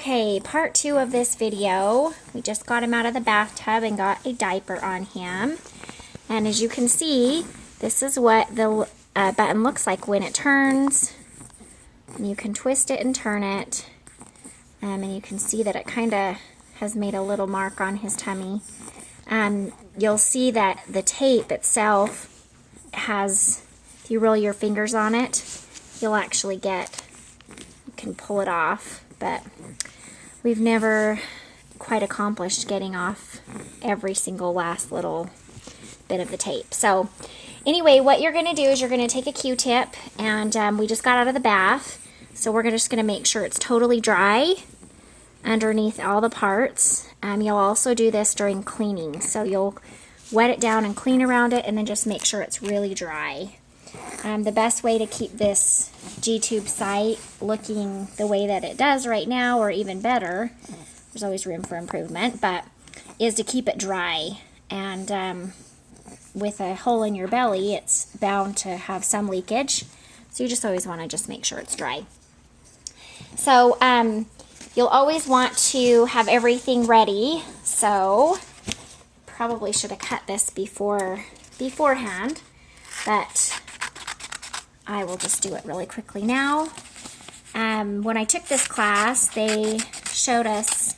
Okay, part 2 of this video. We just got him out of the bathtub and got a diaper on him. And as you can see, this is what the button looks like when it turns. And you can twist it and turn it. And you can see that it kind of has made a little mark on his tummy. You'll see that the tape itself has, if you roll your fingers on it, you'll actually get, you can pull it off. But we've never quite accomplished getting off every single last little bit of the tape. So anyway, what you're going to do is you're going to take a Q-tip, and we just got out of the bath, so we're just going to make sure it's totally dry underneath all the parts. You'll also do this during cleaning, so you'll wet it down and clean around it, and then just make sure it's really dry. The best way to keep this G-tube site looking the way that it does right now, or even better, there's always room for improvement, but is to keep it dry. And with a hole in your belly, it's bound to have some leakage, so you just always want to just make sure it's dry. So you'll always want to have everything ready, so probably should have cut this beforehand, but I will just do it really quickly now. When I took this class, they showed us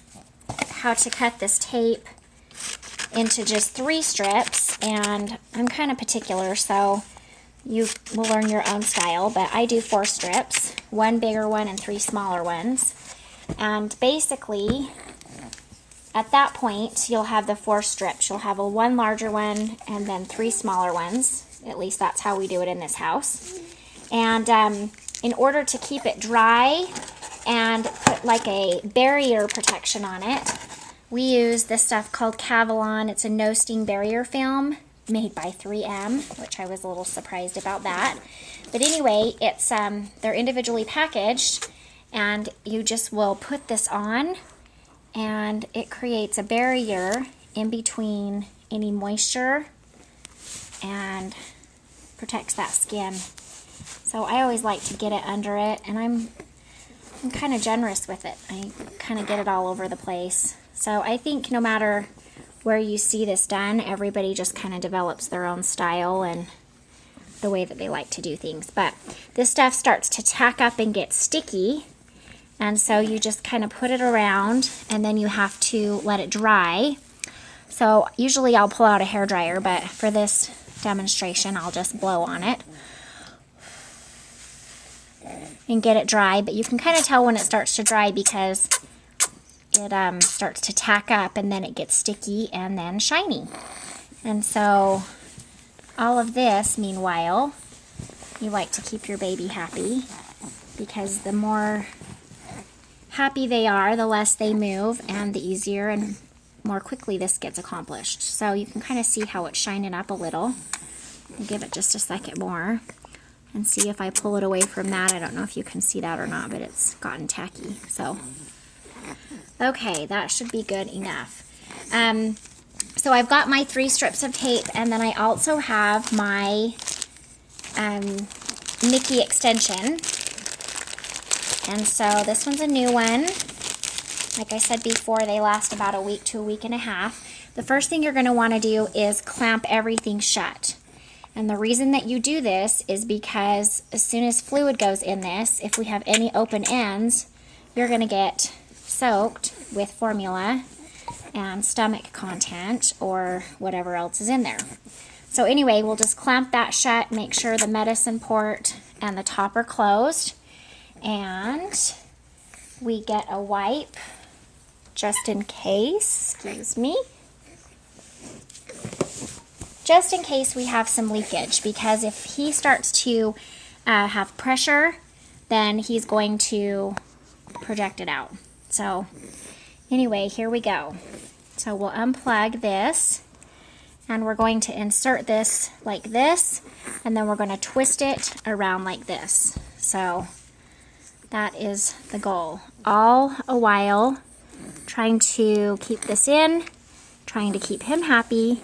how to cut this tape into just 3 strips, and I'm kind of particular, so you will learn your own style, but I do 4 strips, 1 bigger one and 3 smaller ones. And basically, at that point, you'll have the 4 strips. You'll have 1 larger one and then 3 smaller ones. At least that's how we do it in this house. And in order to keep it dry and put like a barrier protection on it, we use this stuff called Cavalon. It's a no-sting barrier film made by 3M, which I was a little surprised about that. But anyway, it's they're individually packaged, and you just will put this on, and it creates a barrier in between any moisture and protects that skin. So I always like to get it under it, and I'm kind of generous with it. I kind of get it all over the place. So I think no matter where you see this done, everybody just kind of develops their own style and the way that they like to do things. But this stuff starts to tack up and get sticky, and so you just kind of put it around, and then you have to let it dry. So usually I'll pull out a hairdryer, but for this demonstration I'll just blow on it and get it dry. But you can kind of tell when it starts to dry because it starts to tack up, and then it gets sticky and then shiny. And so all of this, meanwhile, you like to keep your baby happy, because the more happy they are, the less they move, and the easier and more quickly this gets accomplished. So you can kind of see how it's shining up a little. I'll give it just a second more and see if I pull it away from that. I don't know if you can see that or not, but it's gotten tacky. So, okay, that should be good enough. So I've got my 3 strips of tape, and then I also have my Mickey extension. And so this one's a new one. Like I said before, they last about a week to a week and a half. The first thing you're going to want to do is clamp everything shut. And the reason that you do this is because as soon as fluid goes in this, if we have any open ends, you're going to get soaked with formula and stomach content or whatever else is in there. So anyway, we'll just clamp that shut, make sure the medicine port and the top are closed, and we get a wipe just in case, excuse me, just in case we have some leakage, because if he starts to have pressure, then he's going to project it out. So anyway, here we go. So we'll unplug this, and we're going to insert this like this, and then we're going to twist it around like this. So that is the goal. All a while trying to keep this in, trying to keep him happy,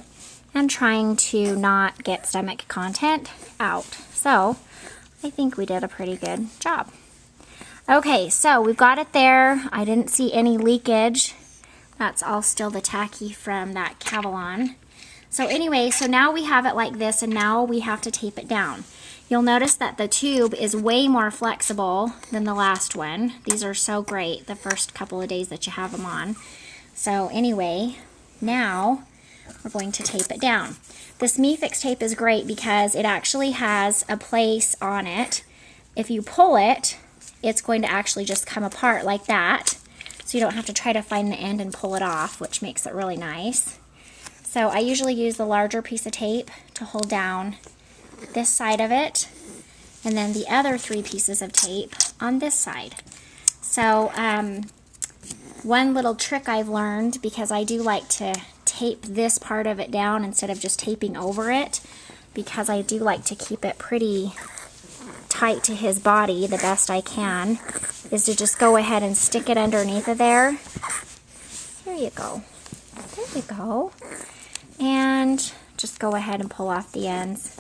and trying to not get stomach content out. So I think we did a pretty good job. Okay, so we've got it there. I didn't see any leakage. That's all still the tacky from that Cavalon. So anyway, so now we have it like this, and now we have to tape it down. You'll notice that the tube is way more flexible than the last one. These are so great the first couple of days that you have them on. So anyway, now we're going to tape it down. This MeFix tape is great because it actually has a place on it. If you pull it, it's going to actually just come apart like that. So you don't have to try to find the end and pull it off, which makes it really nice. So I usually use the larger piece of tape to hold down this side of it, and then the other 3 pieces of tape on this side. So one little trick I've learned, because I do like to tape this part of it down instead of just taping over it, because I do like to keep it pretty tight to his body the best I can, is to just go ahead and stick it underneath of there. There you go. There you go. And just go ahead and pull off the ends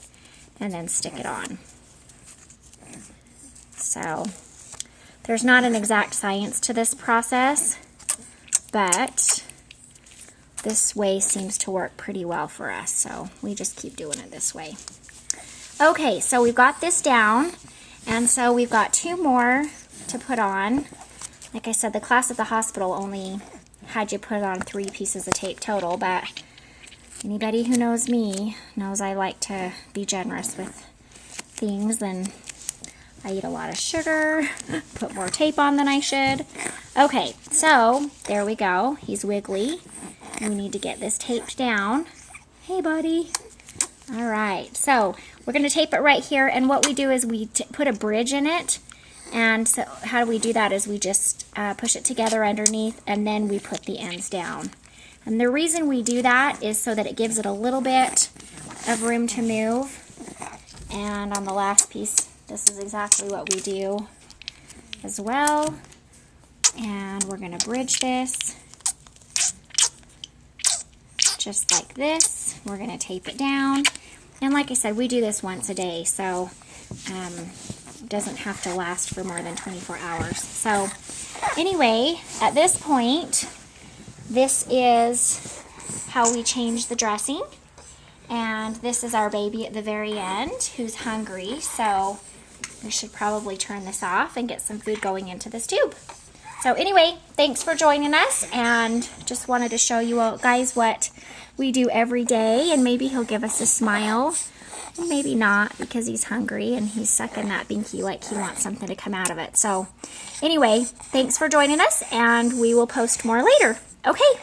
and then stick it on. So there's not an exact science to this process, but this way seems to work pretty well for us, so we just keep doing it this way. Okay, so we've got this down, and so we've got 2 more to put on. Like I said, the class at the hospital only had you put on 3 pieces of tape total, but anybody who knows me knows I like to be generous with things, and I eat a lot of sugar, put more tape on than I should. Okay, so there we go. He's wiggly. We need to get this taped down. Hey, buddy. All right, so we're going to tape it right here, and what we do is we put a bridge in it. And so how do we do that is we just push it together underneath, and then we put the ends down. And the reason we do that is so that it gives it a little bit of room to move. And on the last piece, this is exactly what we do as well. And we're going to bridge this just like this. We're going to tape it down. And like I said, we do this once a day, so it doesn't have to last for more than 24 hours. So anyway, at this point, this is how we change the dressing. And this is our baby at the very end who's hungry, so we should probably turn this off and get some food going into this tube. So anyway, thanks for joining us, and just wanted to show you guys what we do every day, and maybe he'll give us a smile, maybe not, because he's hungry and he's sucking that binky like he wants something to come out of it. So anyway, thanks for joining us, and we will post more later. Okay.